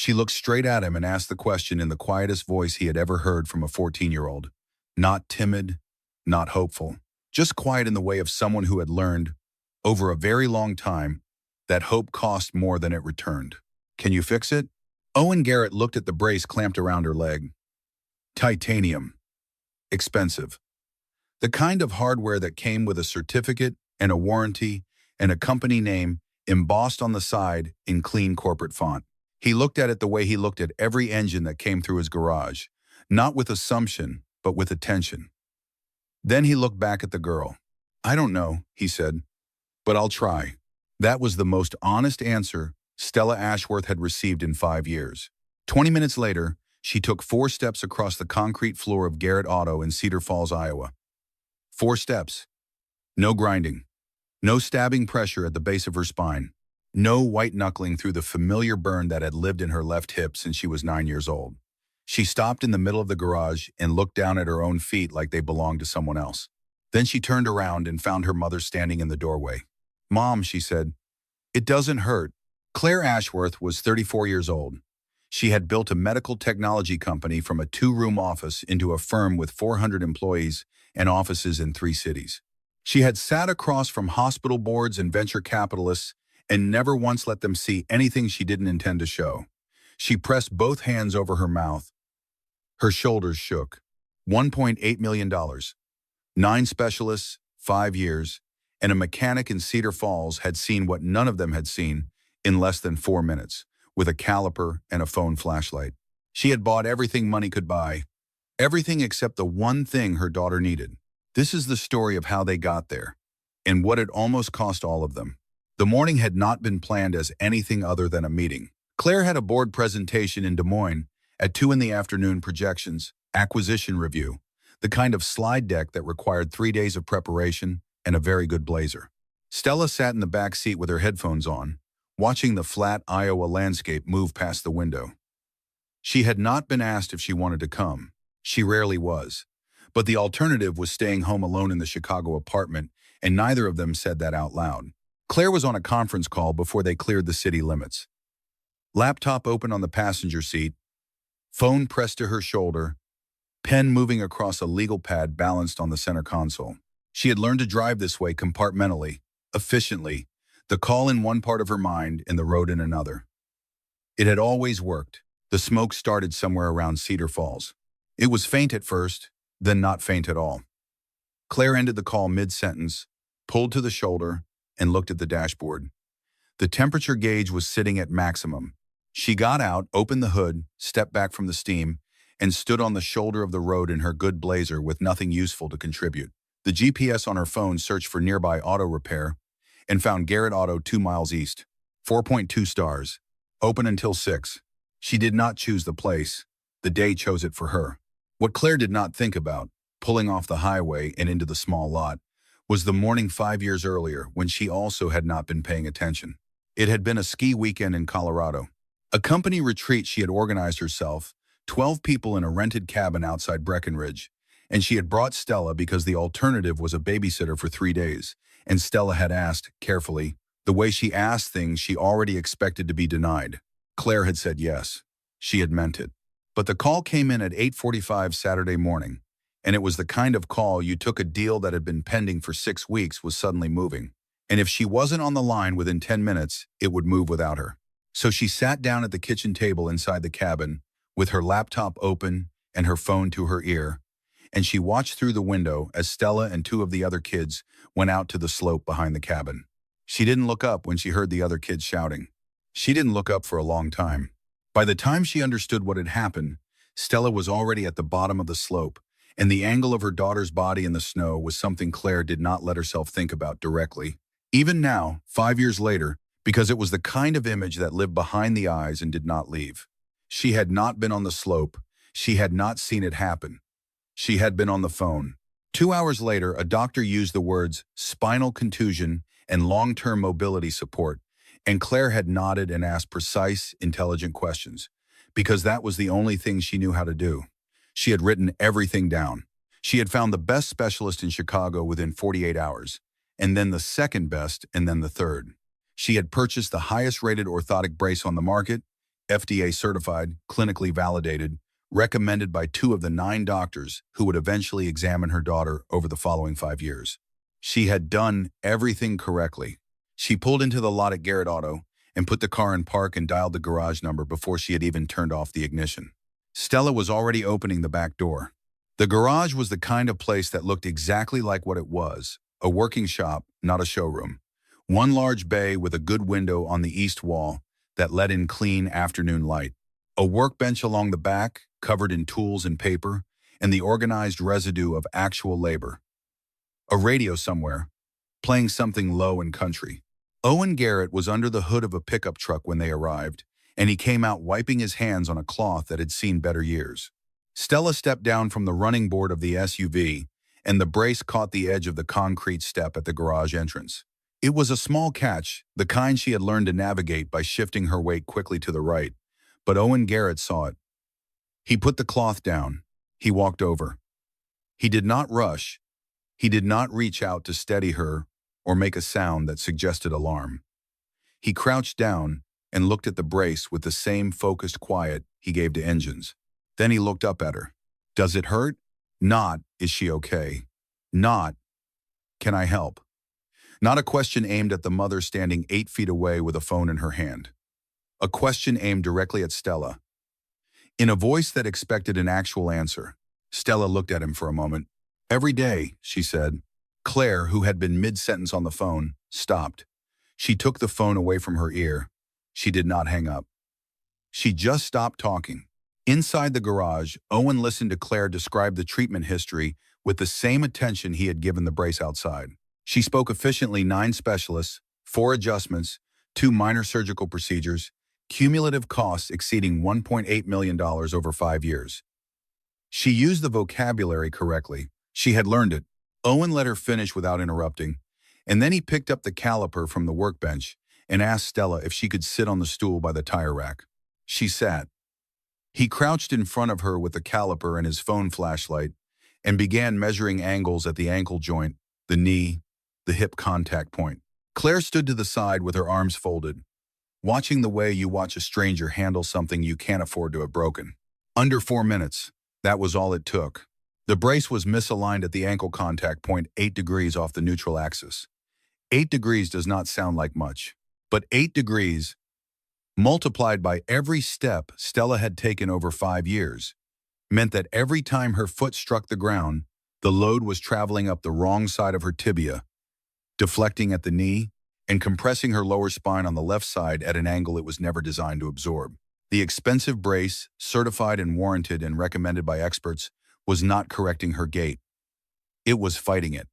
She looked straight at him and asked the question in the quietest voice he had ever heard from a 14-year-old. Not timid, not hopeful, just quiet in the way of someone who had learned, over a very long time, that hope cost more than it returned. Can you fix it? Owen Garrett looked at the brace clamped around her leg. Titanium. Expensive. The kind of hardware that came with a certificate and a warranty and a company name embossed on the side in clean corporate font. He looked at it the way he looked at every engine that came through his garage, not with assumption, but with attention. Then he looked back at the girl. I don't know, he said, but I'll try. That was the most honest answer Stella Ashworth had received in 5 years. 20 minutes later, she took 4 steps across the concrete floor of Garrett Auto in Cedar Falls, Iowa. 4 steps. No grinding. No stabbing pressure at the base of her spine. No white-knuckling through the familiar burn that had lived in her left hip since she was 9 years old. She stopped in the middle of the garage and looked down at her own feet like they belonged to someone else. Then she turned around and found her mother standing in the doorway. Mom, she said, it doesn't hurt. Claire Ashworth was 34 years old. She had built a medical technology company from a 2-room office into a firm with 400 employees and offices in 3 cities. She had sat across from hospital boards and venture capitalists and never once let them see anything she didn't intend to show. She pressed both hands over her mouth. Her shoulders shook. $1.8 million. 9 specialists, 5 years, and a mechanic in Cedar Falls had seen what none of them had seen in less than 4 minutes, with a caliper and a phone flashlight. She had bought everything money could buy, everything except the one thing her daughter needed. This is the story of how they got there, and what it almost cost all of them. The morning had not been planned as anything other than a meeting. Claire had a board presentation in Des Moines at 2 in the afternoon, projections, acquisition review, the kind of slide deck that required 3 days of preparation and a very good blazer. Stella sat in the back seat with her headphones on, watching the flat Iowa landscape move past the window. She had not been asked if she wanted to come. She rarely was. But the alternative was staying home alone in the Chicago apartment, and neither of them said that out loud. Claire was on a conference call before they cleared the city limits. Laptop open on the passenger seat, phone pressed to her shoulder, pen moving across a legal pad balanced on the center console. She had learned to drive this way compartmentally, efficiently, the call in one part of her mind and the road in another. It had always worked. The smoke started somewhere around Cedar Falls. It was faint at first, then not faint at all. Claire ended the call mid-sentence, pulled to the shoulder, and looked at the dashboard. The temperature gauge was sitting at maximum. She got out, opened the hood, stepped back from the steam, and stood on the shoulder of the road in her good blazer with nothing useful to contribute. The GPS on her phone searched for nearby auto repair and found Garrett Auto 2 miles east. 4.2 stars. Open until 6. She did not choose the place. The day chose it for her. What Claire did not think about, pulling off the highway and into the small lot, was the morning 5 years earlier when she also had not been paying attention. It had been a ski weekend in Colorado. A company retreat she had organized herself, 12 people in a rented cabin outside Breckenridge, and she had brought Stella because the alternative was a babysitter for 3 days, and Stella had asked, carefully, the way she asked things she already expected to be denied. Claire had said yes. She had meant it. But the call came in at 8:45 Saturday morning, and it was the kind of call you took a deal that had been pending for 6 weeks was suddenly moving. And if she wasn't on the line within 10 minutes, it would move without her. So she sat down at the kitchen table inside the cabin, with her laptop open and her phone to her ear, and she watched through the window as Stella and 2 of the other kids went out to the slope behind the cabin. She didn't look up when she heard the other kids shouting. She didn't look up for a long time. By the time she understood what had happened, Stella was already at the bottom of the slope, and the angle of her daughter's body in the snow was something Claire did not let herself think about directly. Even now, 5 years later, because it was the kind of image that lived behind the eyes and did not leave. She had not been on the slope. She had not seen it happen. She had been on the phone. 2 hours later, a doctor used the words spinal contusion and long-term mobility support, and Claire had nodded and asked precise, intelligent questions, because that was the only thing she knew how to do. She had written everything down. She had found the best specialist in Chicago within 48 hours, and then the second best, and then the third. She had purchased the highest-rated orthotic brace on the market, FDA certified, clinically validated, recommended by 2 of the 9 doctors who would eventually examine her daughter over the following 5 years. She had done everything correctly. She pulled into the lot at Garrett Auto and put the car in park and dialed the garage number before she had even turned off the ignition. Stella was already opening the back door. The garage was the kind of place that looked exactly like what it was, a working shop, not a showroom. One large bay with a good window on the east wall that let in clean afternoon light. A workbench along the back, covered in tools and paper, and the organized residue of actual labor. A radio somewhere, playing something low and country. Owen Garrett was under the hood of a pickup truck when they arrived, and he came out wiping his hands on a cloth that had seen better years. Stella stepped down from the running board of the SUV, and the brace caught the edge of the concrete step at the garage entrance. It was a small catch, the kind she had learned to navigate by shifting her weight quickly to the right, but Owen Garrett saw it. He put the cloth down. He walked over. He did not rush. He did not reach out to steady her or make a sound that suggested alarm. He crouched down and looked at the brace with the same focused quiet he gave to engines. Then he looked up at her. Does it hurt? Not, is she okay? Not, can I help? Not a question aimed at the mother standing 8 feet away with a phone in her hand. A question aimed directly at Stella. In a voice that expected an actual answer, Stella looked at him for a moment. Every day, she said. Claire, who had been mid-sentence on the phone, stopped. She took the phone away from her ear. She did not hang up. She just stopped talking. Inside the garage, Owen listened to Claire describe the treatment history with the same attention he had given the brace outside. She spoke efficiently 9 specialists, 4 adjustments, 2 minor surgical procedures, cumulative costs exceeding $1.8 million over 5 years. She used the vocabulary correctly. She had learned it. Owen let her finish without interrupting, and then he picked up the caliper from the workbench and asked Stella if she could sit on the stool by the tire rack. She sat. He crouched in front of her with the caliper and his phone flashlight and began measuring angles at the ankle joint, the knee, the hip contact point. Claire stood to the side with her arms folded, watching the way you watch a stranger handle something you can't afford to have broken. Under 4 minutes, that was all it took. The brace was misaligned at the ankle contact point 8 degrees off the neutral axis. 8 degrees does not sound like much, but 8 degrees, multiplied by every step Stella had taken over 5 years, meant that every time her foot struck the ground, the load was traveling up the wrong side of her tibia, deflecting at the knee, and compressing her lower spine on the left side at an angle it was never designed to absorb. The expensive brace, certified and warranted and recommended by experts, was not correcting her gait. It was fighting it.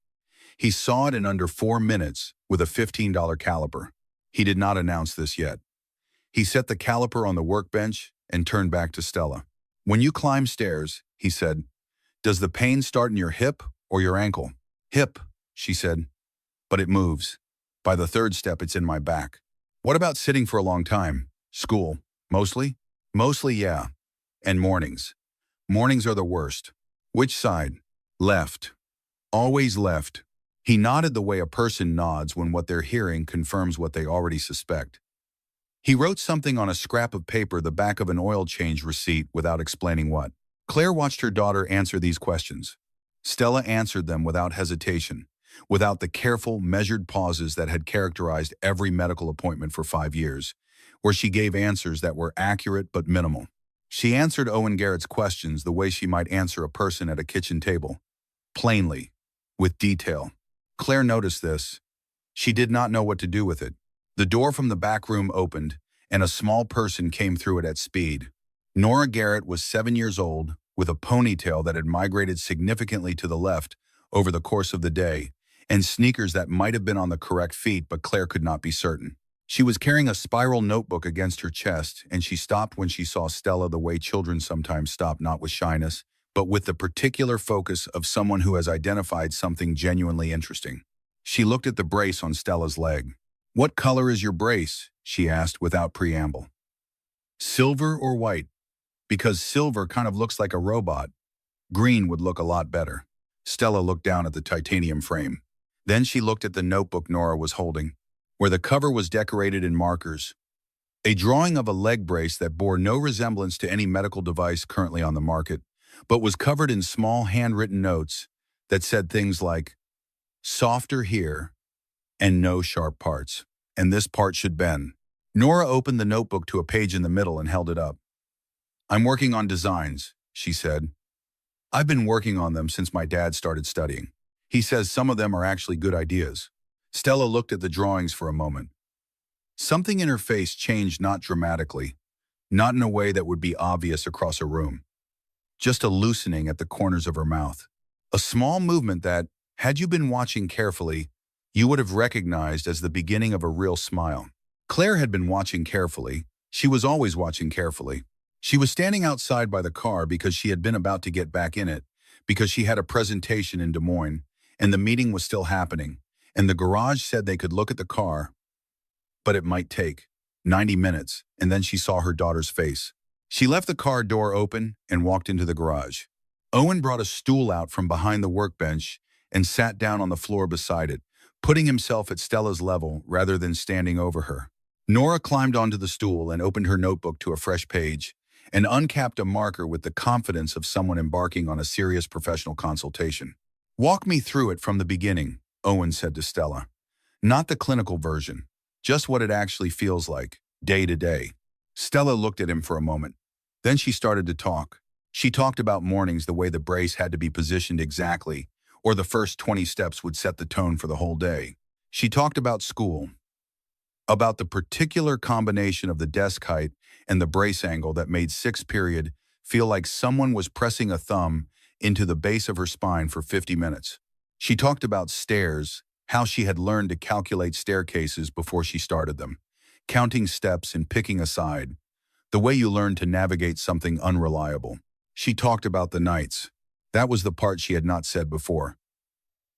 He saw it in under 4 minutes with a $15 caliper. He did not announce this yet. He set the caliper on the workbench and turned back to Stella. When you climb stairs, he said, does the pain start in your hip or your ankle? Hip, she said, but it moves. By the 3rd step, it's in my back. What about sitting for a long time? School, mostly? Mostly, yeah. And mornings. Mornings are the worst. Which side? Left. Always left. He nodded the way a person nods when what they're hearing confirms what they already suspect. He wrote something on a scrap of paper the back of an oil change receipt without explaining what. Claire watched her daughter answer these questions. Stella answered them without hesitation, without the careful, measured pauses that had characterized every medical appointment for 5 years, where she gave answers that were accurate but minimal. She answered Owen Garrett's questions the way she might answer a person at a kitchen table, plainly, with detail. Claire noticed this. She did not know what to do with it. The door from the back room opened, and a small person came through it at speed. Nora Garrett was 7 years old, with a ponytail that had migrated significantly to the left over the course of the day, and sneakers that might have been on the correct feet, but Claire could not be certain. She was carrying a spiral notebook against her chest, and she stopped when she saw Stella the way children sometimes stop, not with shyness, but with the particular focus of someone who has identified something genuinely interesting. She looked at the brace on Stella's leg. What color is your brace? She asked without preamble. Silver or white? Because silver kind of looks like a robot. Green would look a lot better. Stella looked down at the titanium frame. Then she looked at the notebook Nora was holding, where the cover was decorated in markers. A drawing of a leg brace that bore no resemblance to any medical device currently on the market, but was covered in small handwritten notes that said things like, "Softer here and no sharp parts. And this part should bend." Nora opened the notebook to a page in the middle and held it up. "I'm working on designs," she said. "I've been working on them since my dad started studying. He says some of them are actually good ideas." Stella looked at the drawings for a moment. Something in her face changed, not dramatically, not in a way that would be obvious across a room, just a loosening at the corners of her mouth. A small movement that, had you been watching carefully, you would have recognized as the beginning of a real smile. Claire had been watching carefully. She was always watching carefully. She was standing outside by the car because she had been about to get back in it, because she had a presentation in Des Moines, and the meeting was still happening, and the garage said they could look at the car, but it might take 90 minutes, and then she saw her daughter's face. She left the car door open and walked into the garage. Owen brought a stool out from behind the workbench and sat down on the floor beside it, putting himself at Stella's level rather than standing over her. Nora climbed onto the stool and opened her notebook to a fresh page and uncapped a marker with the confidence of someone embarking on a serious professional consultation. "Walk me through it from the beginning," Owen said to Stella. "Not the clinical version, just what it actually feels like, day to day." Stella looked at him for a moment. Then she started to talk. She talked about mornings, the way the brace had to be positioned exactly, or the first 20 steps would set the tone for the whole day. She talked about school, about the particular combination of the desk height and the brace angle that made sixth period feel like someone was pressing a thumb into the base of her spine for 50 minutes. She talked about stairs, how she had learned to calculate staircases before she started them, counting steps and picking a side, the way you learn to navigate something unreliable. She talked about the nights. That was the part she had not said before.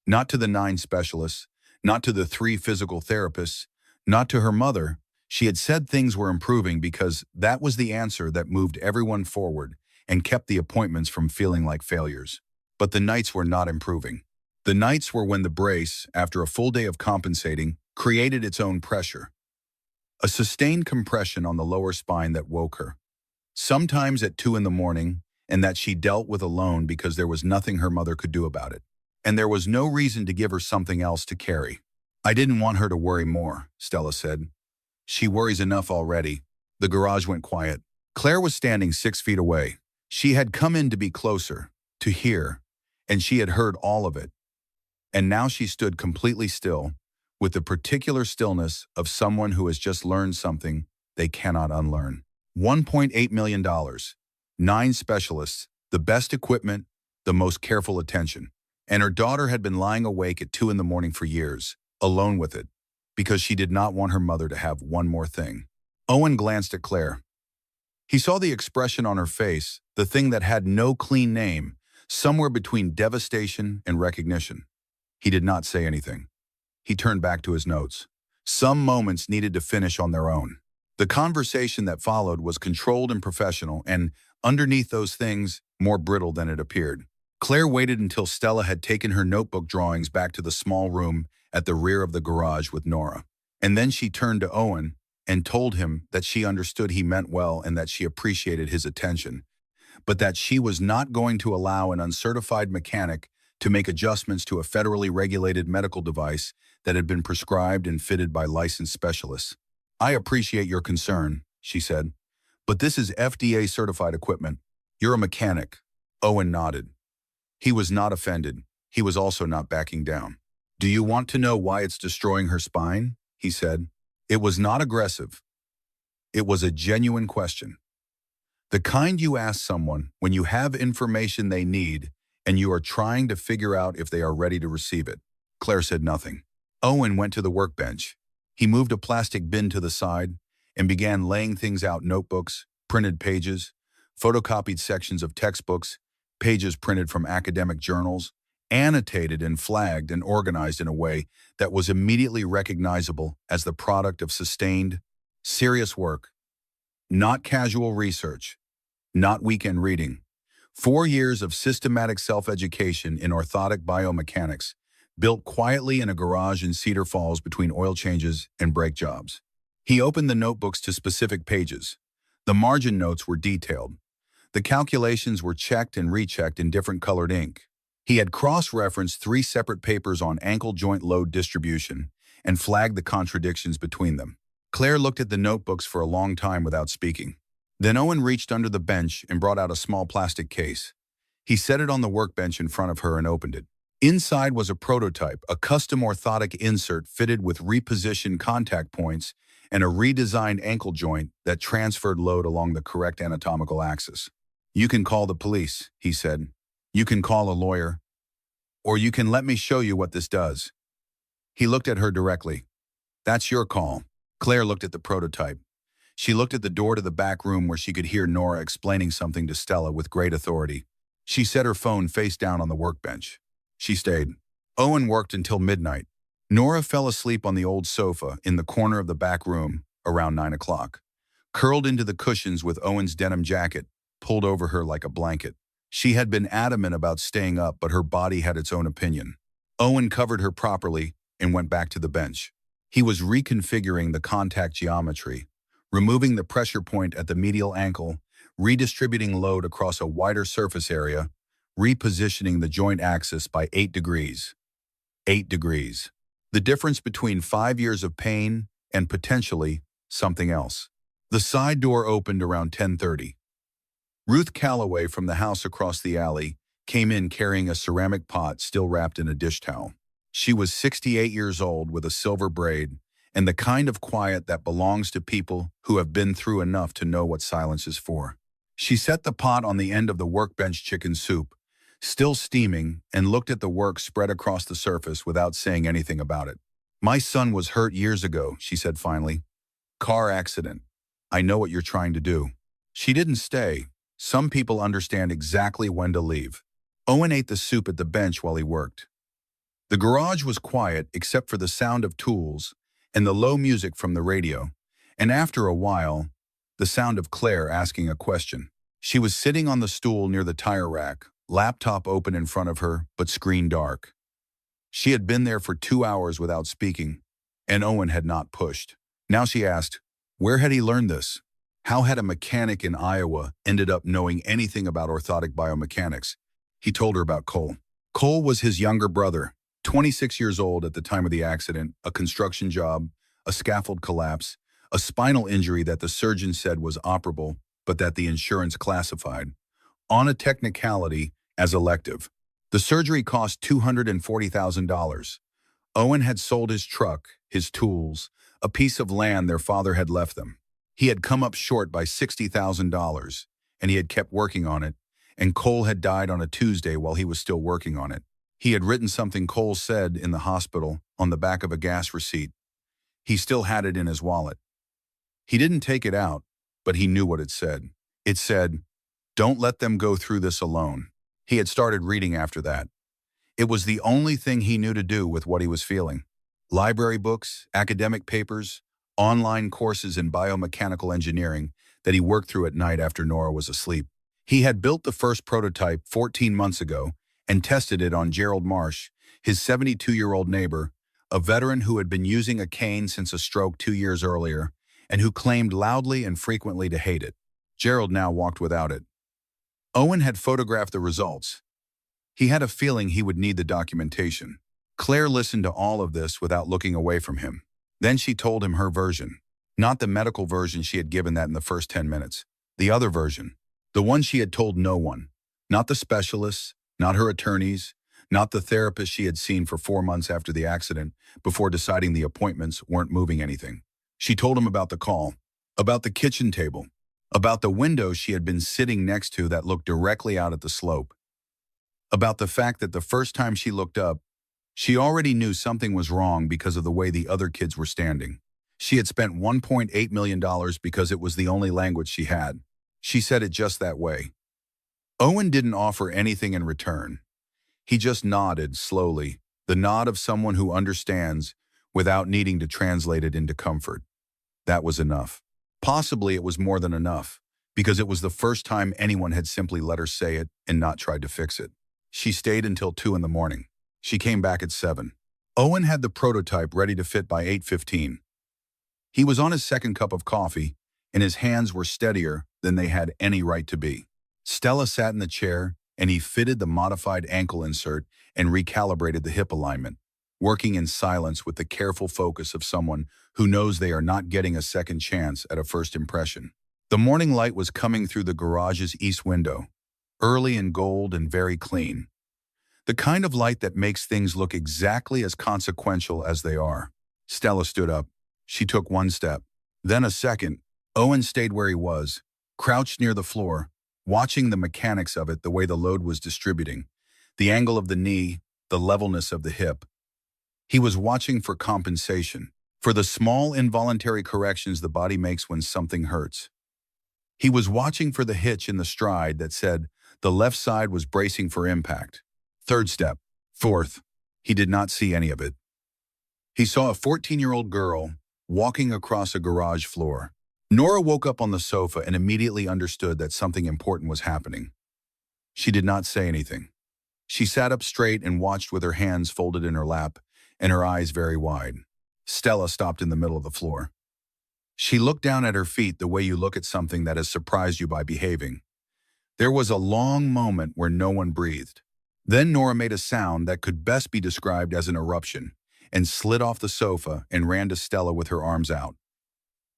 Not to the 9 specialists, not to the 3 physical therapists, not to her mother. She had said things were improving because that was the answer that moved everyone forward and kept the appointments from feeling like failures. But the nights were not improving. The nights were when the brace, after a full day of compensating, created its own pressure. A sustained compression on the lower spine that woke her. Sometimes at 2 in the morning, and that she dealt with alone because there was nothing her mother could do about it. And there was no reason to give her something else to carry. "I didn't want her to worry more," Stella said. "She worries enough already." The garage went quiet. Claire was standing 6 feet away. She had come in to be closer, to hear, and she had heard all of it. And now she stood completely still, with the particular stillness of someone who has just learned something they cannot unlearn. $1.8 million, 9 specialists, the best equipment, the most careful attention. And her daughter had been lying awake at 2 in the morning for years, alone with it, because she did not want her mother to have one more thing. Owen glanced at Claire. He saw the expression on her face, the thing that had no clean name, somewhere between devastation and recognition. He did not say anything. He turned back to his notes. Some moments needed to finish on their own. The conversation that followed was controlled and professional, and underneath those things, more brittle than it appeared. Claire waited until Stella had taken her notebook drawings back to the small room at the rear of the garage with Nora. And then she turned to Owen and told him that she understood he meant well and that she appreciated his attention, but that she was not going to allow an uncertified mechanic to make adjustments to a federally regulated medical device that had been prescribed and fitted by licensed specialists. "I appreciate your concern," she said, "but this is FDA-certified equipment. You're a mechanic." Owen nodded. He was not offended. He was also not backing down. "Do you want to know why it's destroying her spine?" he said. It was not aggressive. It was a genuine question. The kind you ask someone when you have information they need and you are trying to figure out if they are ready to receive it. Claire said nothing. Owen went to the workbench. He moved a plastic bin to the side and began laying things out: notebooks, printed pages, photocopied sections of textbooks, pages printed from academic journals, annotated and flagged and organized in a way that was immediately recognizable as the product of sustained, serious work. Not casual research, not weekend reading. 4 years of systematic self-education in orthotic biomechanics, built quietly in a garage in Cedar Falls between oil changes and brake jobs. He opened the notebooks to specific pages. The margin notes were detailed. The calculations were checked and rechecked in different colored ink. He had cross-referenced 3 separate papers on ankle joint load distribution and flagged the contradictions between them. Claire looked at the notebooks for a long time without speaking. Then Owen reached under the bench and brought out a small plastic case. He set it on the workbench in front of her and opened it. Inside was a prototype, a custom orthotic insert fitted with repositioned contact points and a redesigned ankle joint that transferred load along the correct anatomical axis. "You can call the police," he said. "You can call a lawyer. Or you can let me show you what this does." He looked at her directly. "That's your call." Claire looked at the prototype. She looked at the door to the back room where she could hear Nora explaining something to Stella with great authority. She set her phone face down on the workbench. She stayed. Owen worked until midnight. Nora fell asleep on the old sofa in the corner of the back room around 9 o'clock, curled into the cushions with Owen's denim jacket pulled over her like a blanket. She had been adamant about staying up, but her body had its own opinion. Owen covered her properly and went back to the bench. He was reconfiguring the contact geometry, removing the pressure point at the medial ankle, redistributing load across a wider surface area, repositioning the joint axis by 8 degrees. 8 degrees. The difference between 5 years of pain and potentially something else. The side door opened around 10:30. Ruth Calloway from the house across the alley came in carrying a ceramic pot still wrapped in a dish towel. She was 68 years old with a silver braid and the kind of quiet that belongs to people who have been through enough to know what silence is for. She set the pot on the end of the workbench chicken soup, still steaming, and looked at the work spread across the surface without saying anything about it. "My son was hurt years ago," she said finally. "Car accident. I know what you're trying to do." She didn't stay. Some people understand exactly when to leave. Owen ate the soup at the bench while he worked. The garage was quiet except for the sound of tools and the low music from the radio, and after a while, the sound of Claire asking a question. She was sitting on the stool near the tire rack, laptop open in front of her, but screen dark. She had been there for 2 hours without speaking, and Owen had not pushed. Now she asked, where had he learned this? How had a mechanic in Iowa ended up knowing anything about orthotic biomechanics? He told her about Cole. Cole was his younger brother, 26 years old at the time of the accident, a construction job, a scaffold collapse, a spinal injury that the surgeon said was operable, but that the insurance classified, on a technicality, as elective. The surgery cost $240,000. Owen had sold his truck, his tools, a piece of land their father had left them. He had come up short by $60,000, and he had kept working on it, and Cole had died on a Tuesday while he was still working on it. He had written something Cole said in the hospital on the back of a gas receipt. He still had it in his wallet. He didn't take it out, but he knew what it said. It said, "Don't let them go through this alone." He had started reading after that. It was the only thing he knew to do with what he was feeling. Library books, academic papers, online courses in biomechanical engineering that he worked through at night after Nora was asleep. He had built the first prototype 14 months ago and tested it on Gerald Marsh, his 72-year-old neighbor, a veteran who had been using a cane since a stroke 2 years earlier and who claimed loudly and frequently to hate it. Gerald now walked without it. Owen had photographed the results. He had a feeling he would need the documentation. Claire listened to all of this without looking away from him. Then she told him her version. Not the medical version she had given that in the first 10 minutes. The other version. The one she had told no one. Not the specialists, not her attorneys, not the therapist she had seen for 4 months after the accident before deciding the appointments weren't moving anything. She told him about the call, about the kitchen table, about the window she had been sitting next to that looked directly out at the slope, about the fact that the first time she looked up, she already knew something was wrong because of the way the other kids were standing. She had spent $1.8 million because it was the only language she had. She said it just that way. Owen didn't offer anything in return. He just nodded slowly, the nod of someone who understands without needing to translate it into comfort. That was enough. Possibly it was more than enough, because it was the first time anyone had simply let her say it and not tried to fix it. She stayed until 2 in the morning. She came back at 7. Owen had the prototype ready to fit by 8:15. He was on his second cup of coffee, and his hands were steadier than they had any right to be. Stella sat in the chair, and he fitted the modified ankle insert and recalibrated the hip alignment, working in silence with the careful focus of someone who knows they are not getting a second chance at a first impression. The morning light was coming through the garage's east window, early and gold and very clean. The kind of light that makes things look exactly as consequential as they are. Stella stood up. She took one step, then a second. Owen stayed where he was, crouched near the floor, watching the mechanics of it, the way the load was distributing, the angle of the knee, the levelness of the hip. He was watching for compensation, for the small involuntary corrections the body makes when something hurts. He was watching for the hitch in the stride that said the left side was bracing for impact. Third step. Fourth. He did not see any of it. He saw a 14-year-old girl walking across a garage floor. Nora woke up on the sofa and immediately understood that something important was happening. She did not say anything. She sat up straight and watched with her hands folded in her lap and her eyes very wide. Stella stopped in the middle of the floor. She looked down at her feet the way you look at something that has surprised you by behaving. There was a long moment where no one breathed. Then Nora made a sound that could best be described as an eruption and slid off the sofa and ran to Stella with her arms out.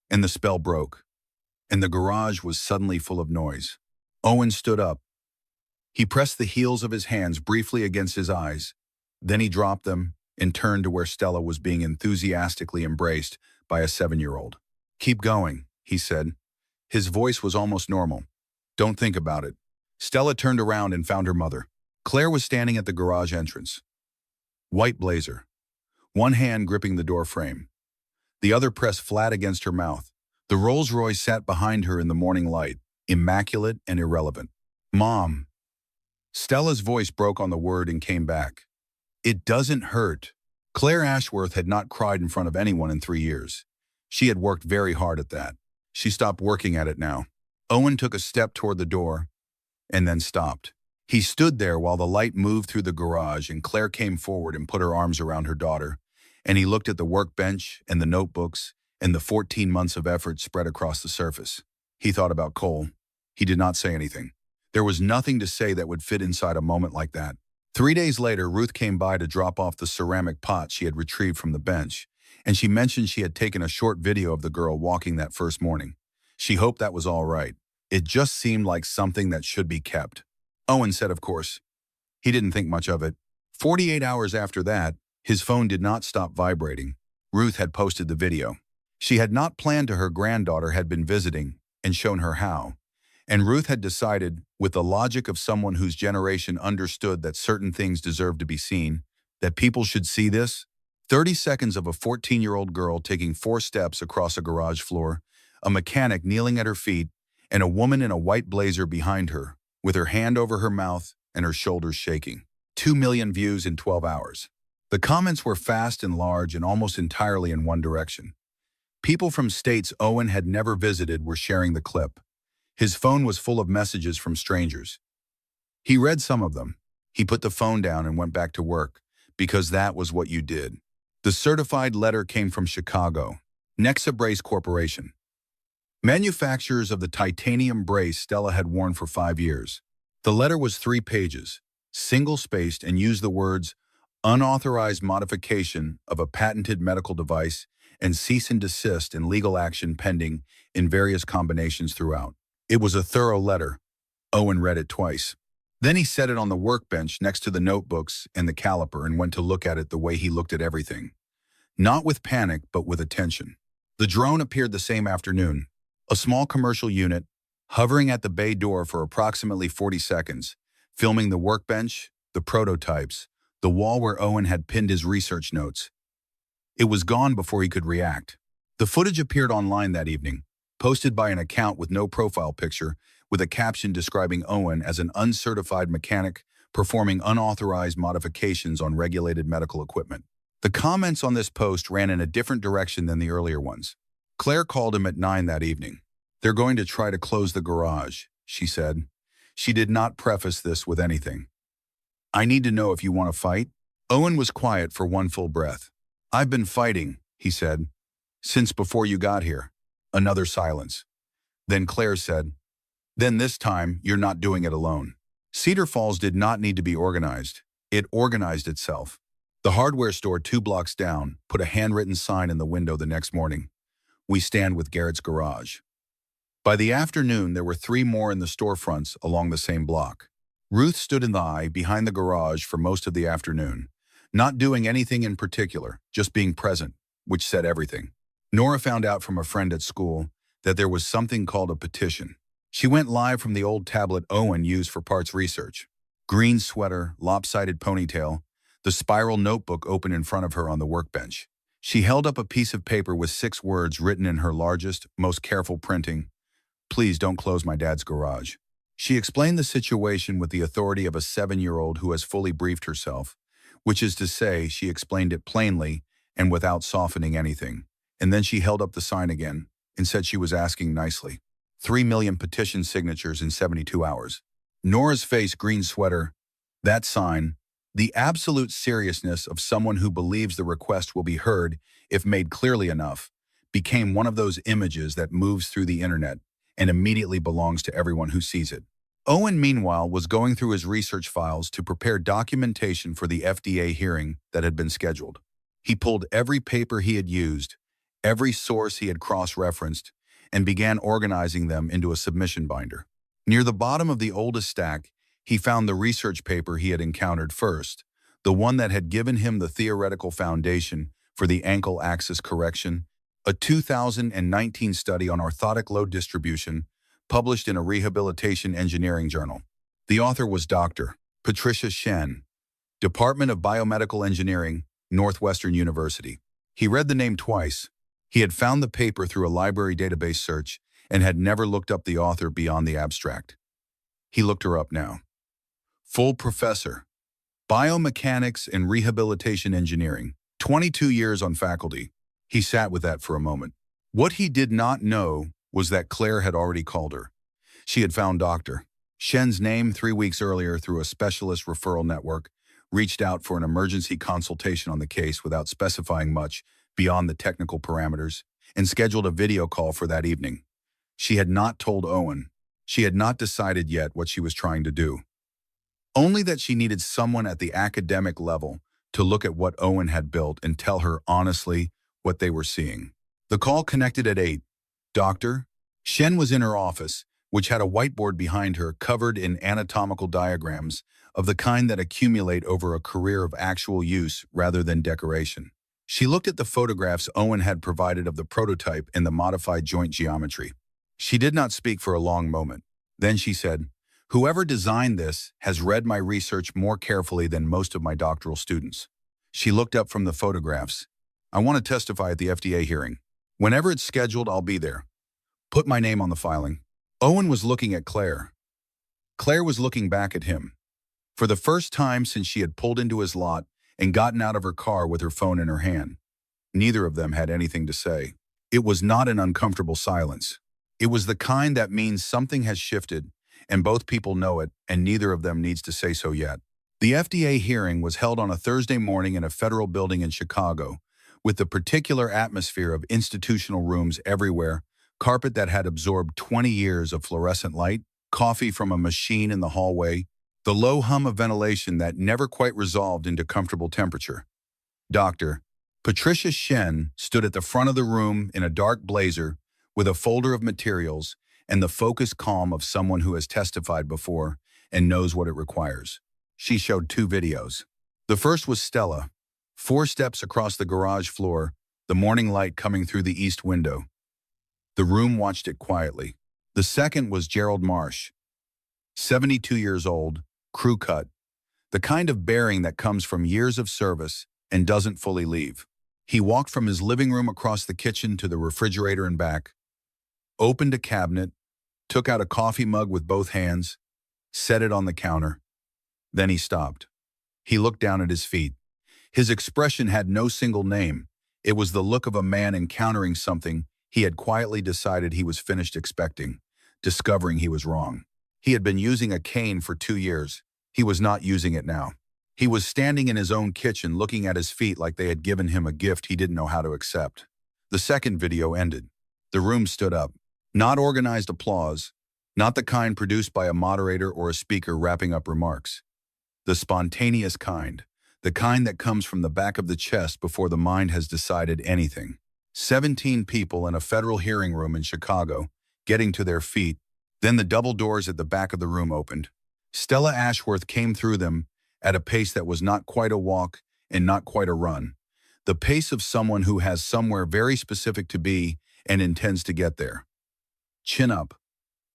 And the spell broke, and the garage was suddenly full of noise. Owen stood up. He pressed the heels of his hands briefly against his eyes. Then he dropped them and turned to where Stella was being enthusiastically embraced by a 7-year-old. "Keep going," he said. His voice was almost normal. "Don't think about it." Stella turned around and found her mother. Claire was standing at the garage entrance. White blazer, one hand gripping the door frame, the other pressed flat against her mouth. The Rolls-Royce sat behind her in the morning light, immaculate and irrelevant. "Mom." Stella's voice broke on the word and came back. "It doesn't hurt." Claire Ashworth had not cried in front of anyone in 3 years. She had worked very hard at that. She stopped working at it now. Owen took a step toward the door and then stopped. He stood there while the light moved through the garage and Claire came forward and put her arms around her daughter, and he looked at the workbench and the notebooks and the 14 months of effort spread across the surface. He thought about Cole. He did not say anything. There was nothing to say that would fit inside a moment like that. 3 days later, Ruth came by to drop off the ceramic pot she had retrieved from the bench, and she mentioned she had taken a short video of the girl walking that first morning. She hoped that was all right. It just seemed like something that should be kept. Owen said, of course. He didn't think much of it. 48 hours after that, his phone did not stop vibrating. Ruth had posted the video. She had not planned to. Her granddaughter had been visiting and shown her how. And Ruth had decided, with the logic of someone whose generation understood that certain things deserved to be seen, that people should see this. 30 seconds of a 14-year-old girl taking 4 steps across a garage floor, a mechanic kneeling at her feet, and a woman in a white blazer behind her, with her hand over her mouth and her shoulders shaking. 2 million views in 12 hours. The comments were fast and large and almost entirely in one direction. People from states Owen had never visited were sharing the clip. His phone was full of messages from strangers. He read some of them. He put the phone down and went back to work, because that was what you did. The certified letter came from Chicago, Nexa Brace Corporation, manufacturers of the titanium brace Stella had worn for 5 years. The letter was 3 pages, single-spaced, and used the words unauthorized modification of a patented medical device and cease and desist and legal action pending in various combinations throughout. It was a thorough letter. Owen read it twice. Then he set it on the workbench next to the notebooks and the caliper and went to look at it the way he looked at everything. Not with panic, but with attention. The drone appeared the same afternoon. A small commercial unit, hovering at the bay door for approximately 40 seconds, filming the workbench, the prototypes, the wall where Owen had pinned his research notes. It was gone before he could react. The footage appeared online that evening, posted by an account with no profile picture, with a caption describing Owen as an uncertified mechanic performing unauthorized modifications on regulated medical equipment. The comments on this post ran in a different direction than the earlier ones. Claire called him at 9 that evening. "They're going to try to close the garage," she said. She did not preface this with anything. "I need to know if you want to fight." Owen was quiet for one full breath. "I've been fighting," he said. Since before you got here. Another silence. Then Claire said, then this time, you're not doing it alone. Cedar Falls did not need to be organized. It organized itself. The hardware store 2 blocks down put a handwritten sign in the window the next morning. We stand with Garrett's garage. By the afternoon, there were 3 more in the storefronts along the same block. Ruth stood in the aisle behind the garage for most of the afternoon, not doing anything in particular, just being present, which said everything. Nora found out from a friend at school that there was something called a petition. She went live from the old tablet Owen used for parts research. Green sweater, lopsided ponytail, the spiral notebook open in front of her on the workbench. She held up a piece of paper with 6 words written in her largest, most careful printing. Please don't close my dad's garage. She explained the situation with the authority of a 7-year-old who has fully briefed herself, which is to say, she explained it plainly and without softening anything. And then she held up the sign again and said she was asking nicely. 3 million petition signatures in 72 hours. Nora's face, green sweater, that sign, the absolute seriousness of someone who believes the request will be heard if made clearly enough, became one of those images that moves through the internet and immediately belongs to everyone who sees it. Owen, meanwhile, was going through his research files to prepare documentation for the FDA hearing that had been scheduled. He pulled every paper he had used, every source he had cross-referenced, and began organizing them into a submission binder. Near the bottom of the oldest stack, he found the research paper he had encountered first, the one that had given him the theoretical foundation for the ankle axis correction, a 2019 study on orthotic load distribution published in a rehabilitation engineering journal. The author was Dr. Patricia Shen, Department of Biomedical Engineering, Northwestern University. He read the name twice. He had found the paper through a library database search and had never looked up the author beyond the abstract. He looked her up now. Full professor, biomechanics and rehabilitation engineering, 22 years on faculty. He sat with that for a moment. What he did not know was that Claire had already called her. She had found Dr. Shen's name 3 weeks earlier through a specialist referral network, reached out for an emergency consultation on the case without specifying much beyond the technical parameters, and scheduled a video call for that evening. She had not told Owen. She had not decided yet what she was trying to do. Only that she needed someone at the academic level to look at what Owen had built and tell her honestly what they were seeing. The call connected at 8. Dr. Shen was in her office, which had a whiteboard behind her covered in anatomical diagrams of the kind that accumulate over a career of actual use rather than decoration. She looked at the photographs Owen had provided of the prototype in the modified joint geometry. She did not speak for a long moment. Then she said, "Whoever designed this has read my research more carefully than most of my doctoral students." She looked up from the photographs. "I want to testify at the FDA hearing. Whenever it's scheduled, I'll be there. Put my name on the filing." Owen was looking at Claire. Claire was looking back at him. For the first time since she had pulled into his lot and gotten out of her car with her phone in her hand, neither of them had anything to say. It was not an uncomfortable silence. It was the kind that means something has shifted, and both people know it, and neither of them needs to say so yet. The FDA hearing was held on a Thursday morning in a federal building in Chicago, with the particular atmosphere of institutional rooms everywhere, carpet that had absorbed 20 years of fluorescent light, coffee from a machine in the hallway, the low hum of ventilation that never quite resolved into comfortable temperature. Dr. Patricia Shen stood at the front of the room in a dark blazer with a folder of materials and the focused calm of someone who has testified before and knows what it requires. She showed 2 videos. The first was Stella, 4 steps across the garage floor, the morning light coming through the east window. The room watched it quietly. The second was Gerald Marsh, 72 years old, crew cut, the kind of bearing that comes from years of service and doesn't fully leave. He walked from his living room across the kitchen to the refrigerator and back, opened a cabinet, took out a coffee mug with both hands, set it on the counter. Then he stopped. He looked down at his feet. His expression had no single name. It was the look of a man encountering something he had quietly decided he was finished expecting, discovering he was wrong. He had been using a cane for 2 years. He was not using it now. He was standing in his own kitchen looking at his feet like they had given him a gift he didn't know how to accept. The second video ended. The room stood up. Not organized applause, not the kind produced by a moderator or a speaker wrapping up remarks. The spontaneous kind, the kind that comes from the back of the chest before the mind has decided anything. 17 people in a federal hearing room in Chicago, getting to their feet. Then the double doors at the back of the room opened. Stella Ashworth came through them at a pace that was not quite a walk and not quite a run. The pace of someone who has somewhere very specific to be and intends to get there. Chin up,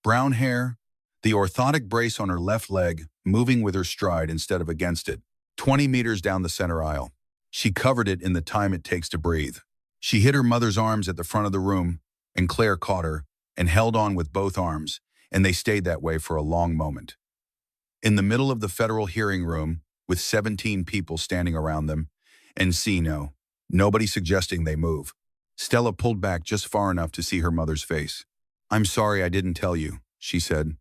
brown hair, the orthotic brace on her left leg, moving with her stride instead of against it. 20 meters down the center aisle. She covered it in the time it takes to breathe. She hit her mother's arms at the front of the room, and Claire caught her and held on with both arms, and they stayed that way for a long moment. In the middle of the federal hearing room, with 17 people standing around them, and nobody suggesting they move, Stella pulled back just far enough to see her mother's face. "I'm sorry I didn't tell you," she said.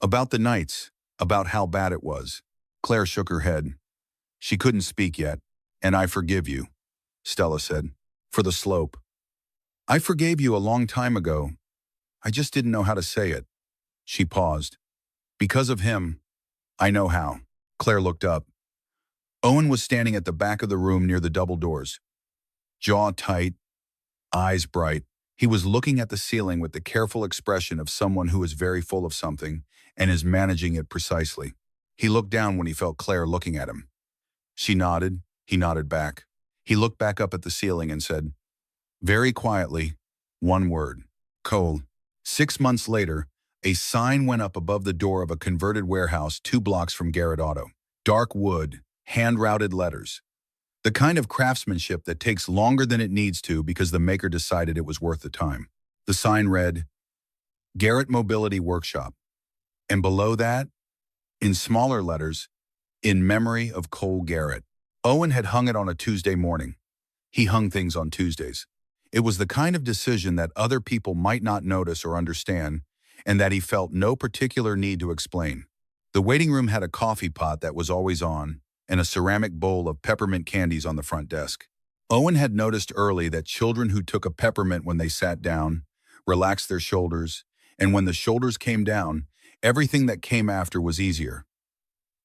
"About the nights, about how bad it was." Claire shook her head. She couldn't speak yet. "And I forgive you," Stella said, "for the slope. I forgave you a long time ago. I just didn't know how to say it." She paused. "Because of him, I know how." Claire looked up. Owen was standing at the back of the room near the double doors. Jaw tight, eyes bright. He was looking at the ceiling with the careful expression of someone who is very full of something and is managing it precisely. He looked down when he felt Claire looking at him. She nodded. He nodded back. He looked back up at the ceiling and said, very quietly, one word: coal. 6 months later, a sign went up above the door of a converted warehouse 2 blocks from Garrett Auto. Dark wood, hand-routed letters. The kind of craftsmanship that takes longer than it needs to because the maker decided it was worth the time. The sign read, Garrett Mobility Workshop. And below that, in smaller letters, in memory of Cole Garrett. Owen had hung it on a Tuesday morning. He hung things on Tuesdays. It was the kind of decision that other people might not notice or understand, and that he felt no particular need to explain. The waiting room had a coffee pot that was always on, and a ceramic bowl of peppermint candies on the front desk. Owen had noticed early that children who took a peppermint when they sat down, relaxed their shoulders, and when the shoulders came down, everything that came after was easier.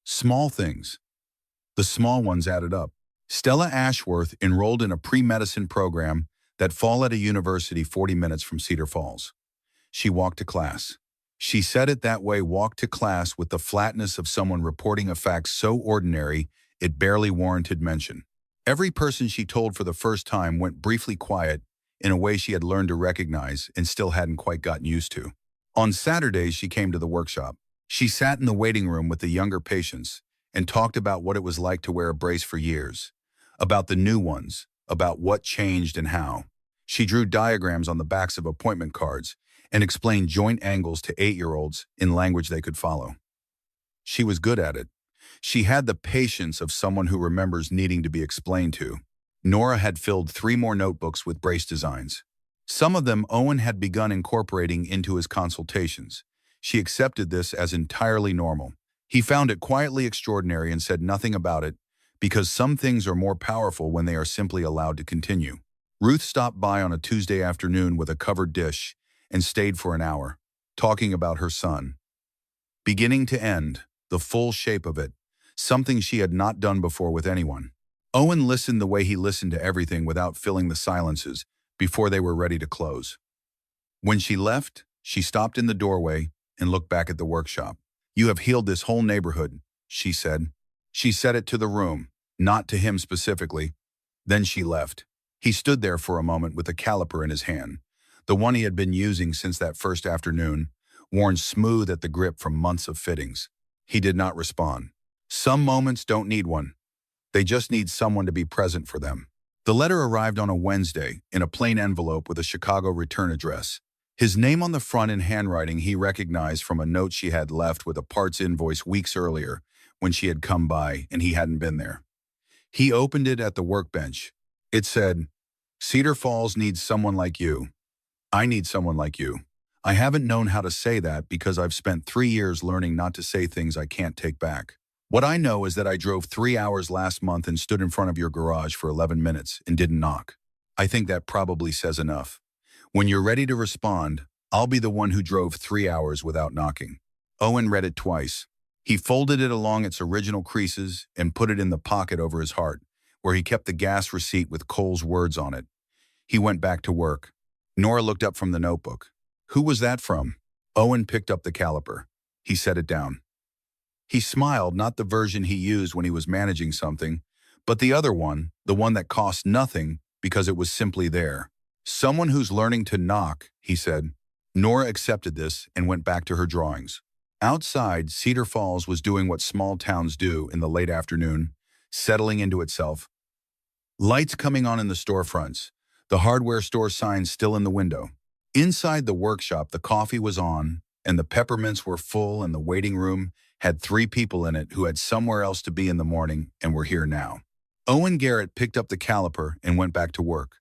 Small things. The small ones added up. Stella Ashworth enrolled in a pre-medicine program that fall at a university 40 minutes from Cedar Falls. She walked to class. She said it that way, walked to class with the flatness of someone reporting a fact so ordinary it barely warranted mention. Every person she told for the first time went briefly quiet in a way she had learned to recognize and still hadn't quite gotten used to. On Saturdays, she came to the workshop. She sat in the waiting room with the younger patients and talked about what it was like to wear a brace for years, about the new ones, about what changed and how. She drew diagrams on the backs of appointment cards and explained joint angles to 8-year-olds in language they could follow. She was good at it. She had the patience of someone who remembers needing to be explained to. Nora had filled 3 more notebooks with brace designs. Some of them Owen had begun incorporating into his consultations. She accepted this as entirely normal. He found it quietly extraordinary and said nothing about it, because some things are more powerful when they are simply allowed to continue. Ruth stopped by on a Tuesday afternoon with a covered dish and stayed for an hour, talking about her son. Beginning to end, the full shape of it, something she had not done before with anyone. Owen listened the way he listened to everything without filling the silences before they were ready to close. When she left, she stopped in the doorway and looked back at the workshop. "You have healed this whole neighborhood," she said. She said it to the room, not to him specifically. Then she left. He stood there for a moment with a caliper in his hand, the one he had been using since that first afternoon, worn smooth at the grip from months of fittings. He did not respond. Some moments don't need one. They just need someone to be present for them. The letter arrived on a Wednesday in a plain envelope with a Chicago return address. His name on the front in handwriting he recognized from a note she had left with a parts invoice weeks earlier when she had come by and he hadn't been there. He opened it at the workbench. It said, "Cedar Falls needs someone like you. I need someone like you. I haven't known how to say that because I've spent 3 years learning not to say things I can't take back. What I know is that I drove 3 hours last month and stood in front of your garage for 11 minutes and didn't knock. I think that probably says enough. When you're ready to respond, I'll be the one who drove 3 hours without knocking. Owen read it twice. He folded it along its original creases and put it in the pocket over his heart, where he kept the gas receipt with Cole's words on it. He went back to work. Nora looked up from the notebook. Who was that from? Owen picked up the caliper. He set it down. He smiled, not the version he used when he was managing something, but the other one, the one that cost nothing because it was simply there. Someone who's learning to knock, he said. Nora accepted this and went back to her drawings. Outside, Cedar Falls was doing what small towns do in the late afternoon, settling into itself. Lights coming on in the storefronts, the hardware store signs still in the window. Inside the workshop, the coffee was on, and the peppermints were full, and the waiting room had 3 people in it who had somewhere else to be in the morning and were here now. Owen Garrett picked up the caliper and went back to work.